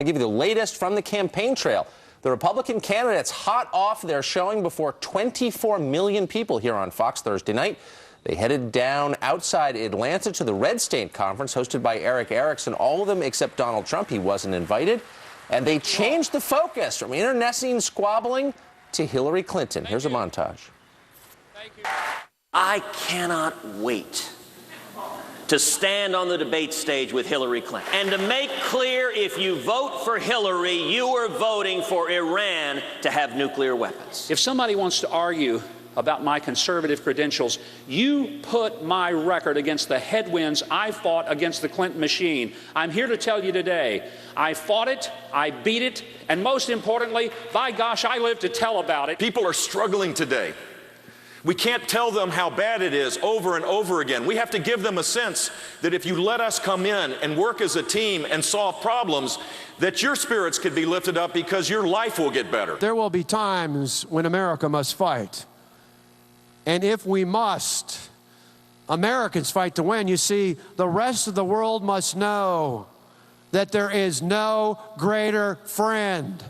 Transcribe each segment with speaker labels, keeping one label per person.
Speaker 1: give you the latest from the campaign trail. The Republican candidates hot off their showing before 24 million people here on Fox Thursday night. They headed down outside Atlanta to the Redstate conference hosted by Eric Erickson. All of them except Donald Trump. He wasn't invited. And they changed the focus from internecine squabbling to Hillary Clinton. Here's a montage.
Speaker 2: I cannot wait to stand on the debate stage with Hillary Clinton and to make clear, if you vote for Hillary, you are voting for Iran to have nuclear weapons.
Speaker 3: If somebody wants to argue about my conservative credentials, you put my record against the headwinds I fought against the Clinton machine. I'm here to tell you today, I fought it, I beat it, and most importantly, by gosh, I live to tell about it.
Speaker 4: People are struggling today. We can't tell them how bad it is over and over again. We have to give them a sense that if you let us come in and work as a team and solve problems, that your spirits could be lifted up because your life will get better.
Speaker 5: There will be times when America must fight. And if we must, Americans fight to win. You see, the rest of the world must know that there is no greater friend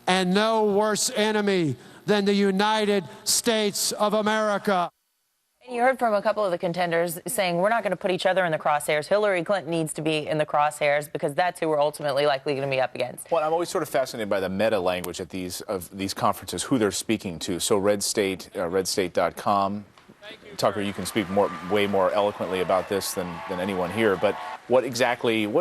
Speaker 5: and no worse enemy than the United States of America.
Speaker 6: And you heard from a couple of the contenders saying we're not going to put each other in the crosshairs. Hillary Clinton needs to be in the crosshairs because that's who we're ultimately likely going to be up against.
Speaker 7: Well, I'm always sort of fascinated by the meta language at these conferences, who they're speaking to. So Redstate, Redstate.com. Tucker, you can speak way more eloquently about this than anyone here. But what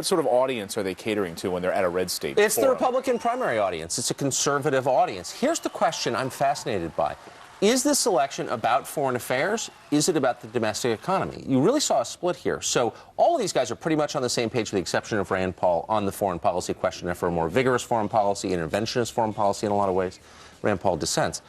Speaker 7: sort of audience are they catering to when they're at a Redstate
Speaker 1: It's
Speaker 7: forum?
Speaker 1: the Republican primary audience. It's a conservative audience. Here's the question I'm fascinated by. Is this election about foreign affairs? Is it about the domestic economy? You really saw a split here. So all of these guys are pretty much on the same page with the exception of Rand Paul on the foreign policy question for a more vigorous foreign policy, interventionist foreign policy in a lot of ways. Rand Paul dissents.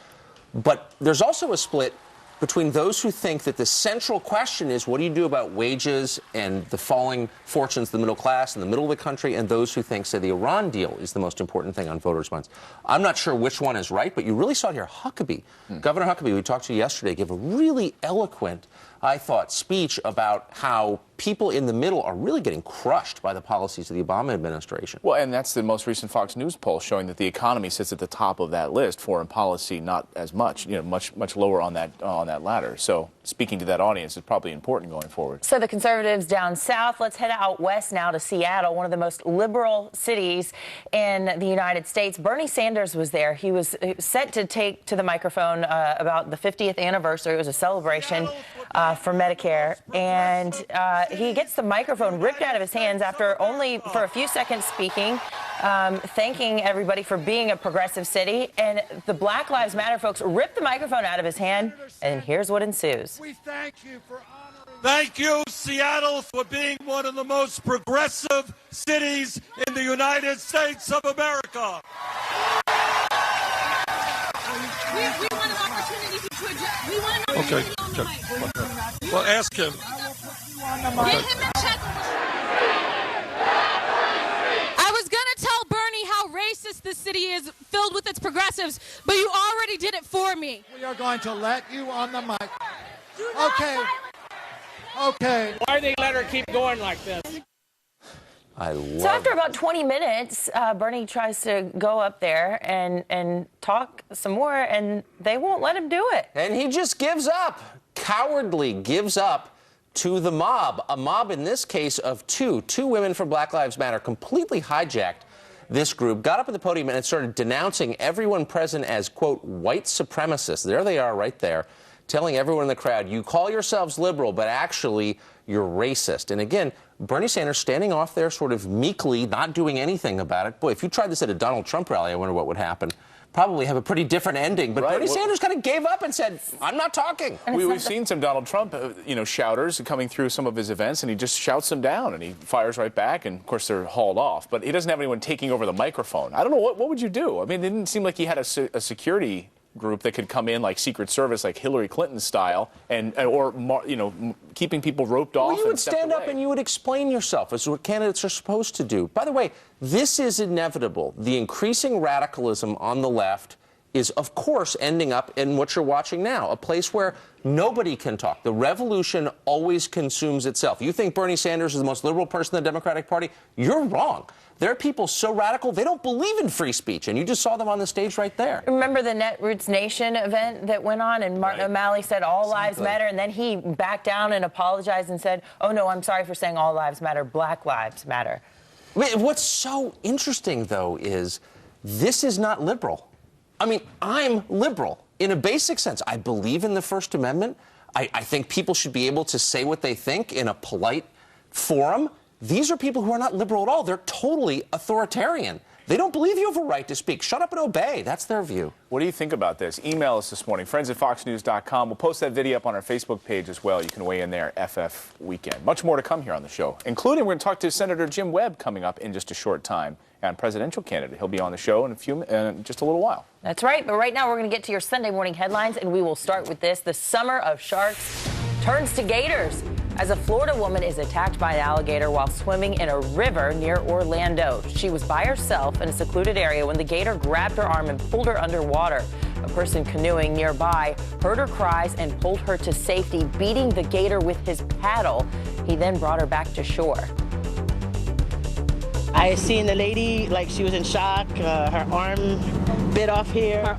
Speaker 1: But there's also a split between those who think that the central question is what do you do about wages and the falling fortunes of the middle class in the middle of the country, and those who think, say, the Iran deal is the most important thing on voters' minds. I'm not sure which one is right, but you really saw it here. Huckabee, Governor Huckabee, we talked to yesterday, gave a really eloquent, I thought, speech about how people in the middle are really getting crushed by the policies of the Obama administration.
Speaker 7: Well, and that's the most recent Fox News poll showing that the economy sits at the top of that list. Foreign policy, not as much, much lower on that ladder. So speaking to that audience is probably important going forward.
Speaker 6: So the conservatives down south, let's head out west now to Seattle, one of the most liberal cities in the United States. Bernie Sanders was there. He was set to take to the microphone about the 50th anniversary. It was a celebration for Medicare, and he gets the microphone ripped out of his hands after only for a few seconds speaking, thanking everybody for being a progressive city. And the Black Lives Matter folks rip the microphone out of his hand, and here's what ensues.
Speaker 8: We thank you for honoring. Thank you, Seattle, for being one of the most progressive cities in the United States of America.
Speaker 9: We want an opportunity to address. We want an opportunity on the mic.
Speaker 8: Well, ask him.
Speaker 9: Get him in check. I was going to tell Bernie how racist this city is, filled with its progressives, but you already did it for me.
Speaker 10: We are going to let you on the mic. Okay. Okay.
Speaker 11: Why they let her keep going like this?
Speaker 6: So after about 20 minutes, Bernie tries to go up there and talk some more, and they won't let him do it.
Speaker 1: And he just gives up, cowardly gives up to the mob. A mob in this case of two women from Black Lives Matter completely hijacked this group, got up at the podium and started denouncing everyone present as, quote, white supremacists. There they are right there, telling everyone in the crowd, you call yourselves liberal, but actually you're racist. And again, Bernie Sanders standing off there sort of meekly, not doing anything about it. Boy, if you tried this at a Donald Trump rally, I wonder what would happen. Probably have a pretty different ending. But Bernie Sanders kind of gave up and said, I'm not talking.
Speaker 7: We've seen some Donald Trump, shouters coming through some of his events, and he just shouts them down, and he fires right back, and, of course, they're hauled off. But he doesn't have anyone taking over the microphone. I don't know, what would you do? I mean, it didn't seem like he had a security group that could come in like Secret Service, like Hillary Clinton style, or keeping people roped off.
Speaker 1: Well, you would stand up and you would explain yourself, as what candidates are supposed to do. By the way, this is inevitable. The increasing radicalism on the left is, of course, ending up in what you're watching now, a place where nobody can talk. The revolution always consumes itself. You think Bernie Sanders is the most liberal person in the Democratic Party? You're wrong. There are people so radical, they don't believe in free speech, and you just saw them on the stage right there.
Speaker 6: Remember the Netroots Nation event that went on, and Martin O'Malley said all lives matter, and then he backed down and apologized and said, oh, no, I'm sorry for saying all lives matter, Black lives matter.
Speaker 1: I mean, what's so interesting, though, is this is not liberal. I mean, I'm liberal in a basic sense. I believe in the First Amendment. I think people should be able to say what they think in a polite forum. These are people who are not liberal at all. They're totally authoritarian. They don't believe you have a right to speak. Shut up and obey. That's their view.
Speaker 7: What do you think about this? Email us this morning, friends@foxnews.com. We'll post that video up on our Facebook page as well. You can weigh in there, FF Weekend. Much more to come here on the show, including we're going to talk to Senator Jim Webb coming up in just a short time, and presidential candidate. He'll be on the show in just a little while.
Speaker 6: That's right. But right now we're going to get to your Sunday morning headlines, and we will start with this. The summer of sharks turns to gators as a Florida woman is attacked by an alligator while swimming in a river near Orlando. She was by herself in a secluded area when the gator grabbed her arm and pulled her underwater. A person canoeing nearby heard her cries and pulled her to safety, beating the gator with his paddle. He then brought her back to shore.
Speaker 12: I seen the lady, like she was in shock. Her arm bit off here.